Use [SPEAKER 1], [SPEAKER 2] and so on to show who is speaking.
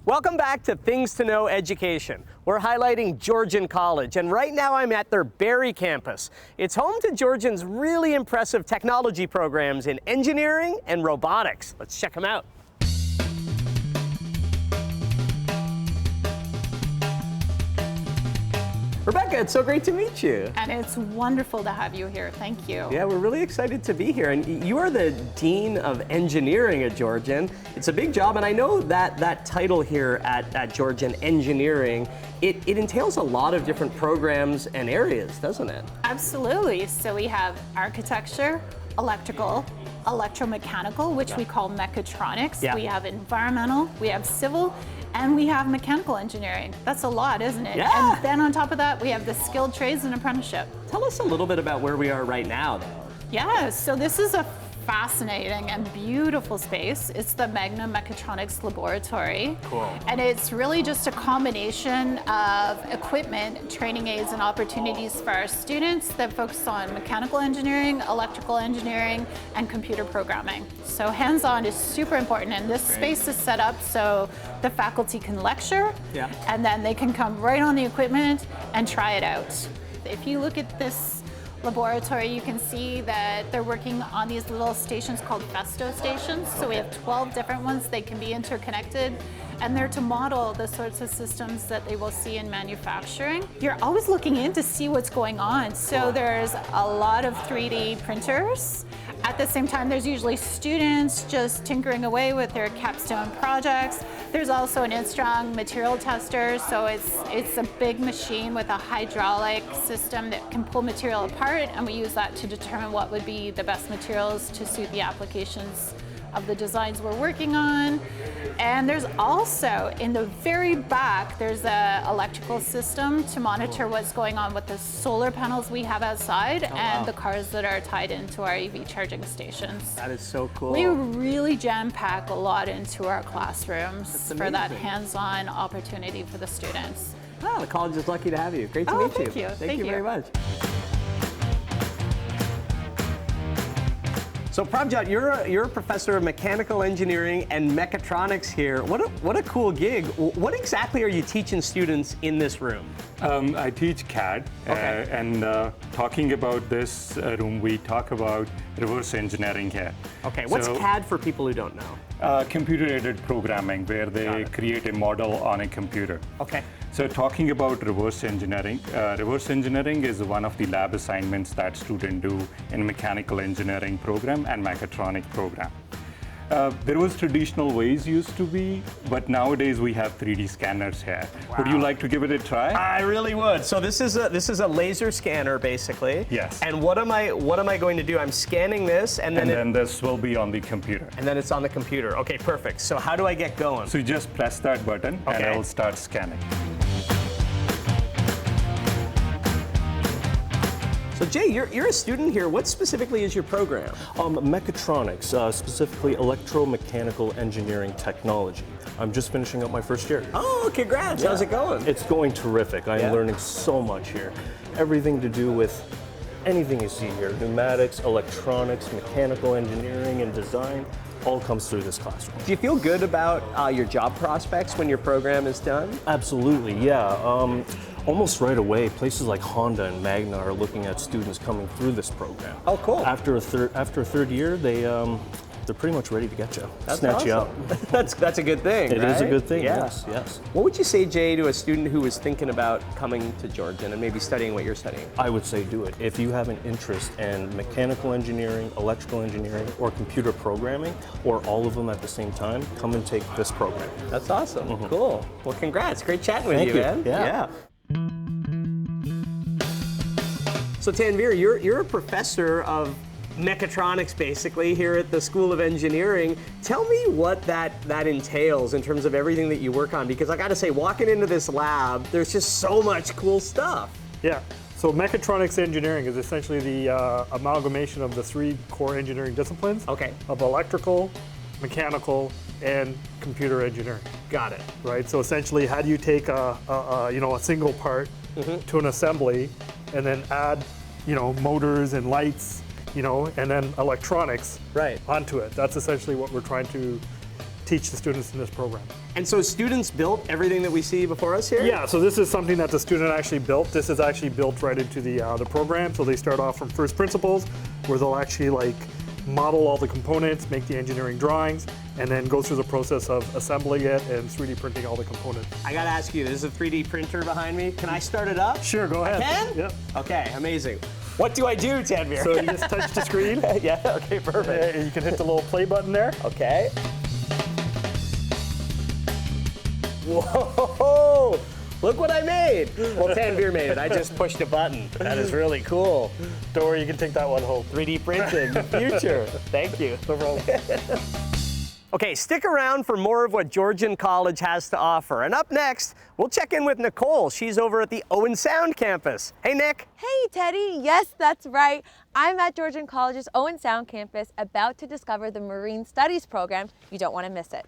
[SPEAKER 1] Welcome back to Things to Know Education. We're highlighting Georgian College, and right now I'm at their Barrie campus. It's home to Georgian's really impressive technology programs in engineering and robotics. Let's check them out. Rebecca, it's so great to meet you.
[SPEAKER 2] And it's wonderful to have you here. Thank you.
[SPEAKER 1] Yeah, we're really excited to be here. And you are the Dean of Engineering at Georgian. It's a big job, and I know that that title here at Georgian, Engineering, it entails a lot of different programs and areas, doesn't it?
[SPEAKER 2] Absolutely. So we have architecture, electrical, electromechanical, which we call Mechatronics.
[SPEAKER 1] Yeah.
[SPEAKER 2] We have environmental, we have civil, and we have mechanical engineering. That's a lot, isn't it?
[SPEAKER 1] Yeah.
[SPEAKER 2] And then on top of that, we have the skilled trades and apprenticeship.
[SPEAKER 1] Tell us a little bit about where we are right now, though.
[SPEAKER 2] Yeah, so this is a fascinating and beautiful space. It's the Magna Mechatronics Laboratory.
[SPEAKER 1] Cool.
[SPEAKER 2] And it's really just a combination of equipment, training aids, and opportunities for our students that focus on mechanical engineering, electrical engineering, and computer programming. So hands-on is super important, and this space is set up so the faculty can lecture, and then they can come right on the equipment and try it out. If you look at this laboratory, you can see that they're working on these little stations called Festo stations. So we have 12 different ones. They can be interconnected, and they're to model the sorts of systems that they will see in manufacturing. You're always looking in to see what's going on. So there's a lot of 3D printers. At the same time, there's usually students just tinkering away with their capstone projects. There's also an Instrong material tester, so it's a big machine with a hydraulic system that can pull material apart, and we use that to determine what would be the best materials to suit the applications of the designs we're working on. And there's also, in the very back, there's an electrical system to monitor what's going on with the solar panels we have outside and the cars that are tied into our EV charging stations.
[SPEAKER 1] That is so cool.
[SPEAKER 2] We really jam-pack a lot into our classrooms for that hands-on opportunity for the students.
[SPEAKER 1] Oh, the college is lucky to have you. Great to meet you.
[SPEAKER 2] Thank you.
[SPEAKER 1] Thank you very much. So Prabhat, you're a professor of mechanical engineering and mechatronics here. What a cool gig. What exactly are you teaching students in this room?
[SPEAKER 3] I teach CAD, and talking about this room, we talk about reverse engineering here.
[SPEAKER 1] Okay, what's CAD for people who don't know?
[SPEAKER 3] Computer-aided programming, where they create a model on a computer.
[SPEAKER 1] Okay.
[SPEAKER 3] So talking about reverse engineering is one of the lab assignments that students do in mechanical engineering program and mechatronic program. There was traditional ways used to be, but nowadays we have 3D scanners here. Wow. Would you like to give it a try?
[SPEAKER 1] I really would. So this is a laser scanner, basically.
[SPEAKER 3] Yes.
[SPEAKER 1] And what am I going to do? I'm scanning this, and then
[SPEAKER 3] this will be on the computer.
[SPEAKER 1] And then it's on the computer. Okay, perfect. So how do I get going?
[SPEAKER 3] So you just press that button, and it'll start scanning.
[SPEAKER 1] So Jay, you're a student here. What specifically is your program?
[SPEAKER 4] Mechatronics, specifically electromechanical engineering technology. I'm just finishing up my first year.
[SPEAKER 1] Oh, congrats. How's it going?
[SPEAKER 4] It's going terrific. I'm learning so much here. Everything to do with anything you see here, pneumatics, electronics, mechanical engineering, and design, all comes through this classroom.
[SPEAKER 1] Do you feel good about your job prospects when your program is done?
[SPEAKER 4] Absolutely, yeah. Almost right away, places like Honda and Magna are looking at students coming through this program.
[SPEAKER 1] Oh, cool.
[SPEAKER 4] After a third year, they're pretty much ready to get you,
[SPEAKER 1] awesome.
[SPEAKER 4] snatch you up.
[SPEAKER 1] That's a good thing.
[SPEAKER 4] It is a good thing.
[SPEAKER 1] Yeah.
[SPEAKER 4] Yes.
[SPEAKER 1] What would you say, Jay, to a student who was thinking about coming to Georgian and maybe studying what you're studying?
[SPEAKER 4] I would say do it. If you have an interest in mechanical engineering, electrical engineering, or computer programming, or all of them at the same time, come and take this program.
[SPEAKER 1] That's awesome. Cool. Well, congrats. Great chatting with you, man.
[SPEAKER 4] Yeah.
[SPEAKER 1] So Tanvir, you're a professor of mechatronics, basically, here at the School of Engineering. Tell me what that entails in terms of everything that you work on, because I got to say, walking into this lab, there's just so much cool stuff.
[SPEAKER 5] Yeah. So mechatronics engineering is essentially the amalgamation of the three core engineering disciplines of electrical, mechanical, and computer engineering.
[SPEAKER 1] Got it.
[SPEAKER 5] Right. So essentially, how do you take a single part to an assembly, and then add motors and lights, and then electronics onto it? That's essentially what we're trying to teach the students in this program.
[SPEAKER 1] And so students built everything that we see before us here?
[SPEAKER 5] Yeah, so this is something that the student actually built. This is actually built right into the program. So they start off from first principles, where they'll actually like model all the components, make the engineering drawings, and then go through the process of assembling it and 3D printing all the components.
[SPEAKER 1] I gotta ask you, there's a 3D printer behind me. Can I start it up?
[SPEAKER 5] Sure, go ahead.
[SPEAKER 1] I can?
[SPEAKER 5] Yep.
[SPEAKER 1] Okay, amazing. What do I do, Tanvir?
[SPEAKER 5] So you just touch the screen.
[SPEAKER 1] Yeah, okay, perfect.
[SPEAKER 5] And you can hit the little play button there.
[SPEAKER 1] Okay. Whoa! Look what I made. Well, Tanvir made it. I just pushed a button. That is really cool.
[SPEAKER 5] Don't worry, you can take that one home.
[SPEAKER 1] 3D printing, the future. Thank you.
[SPEAKER 5] No problem.
[SPEAKER 1] Okay, stick around for more of what Georgian College has to offer. And up next, we'll check in with Nicole. She's over at the Owen Sound campus. Hey, Nick.
[SPEAKER 6] Hey, Teddy. Yes, that's right. I'm at Georgian College's Owen Sound campus, about to discover the Marine Studies program. You don't want to miss it.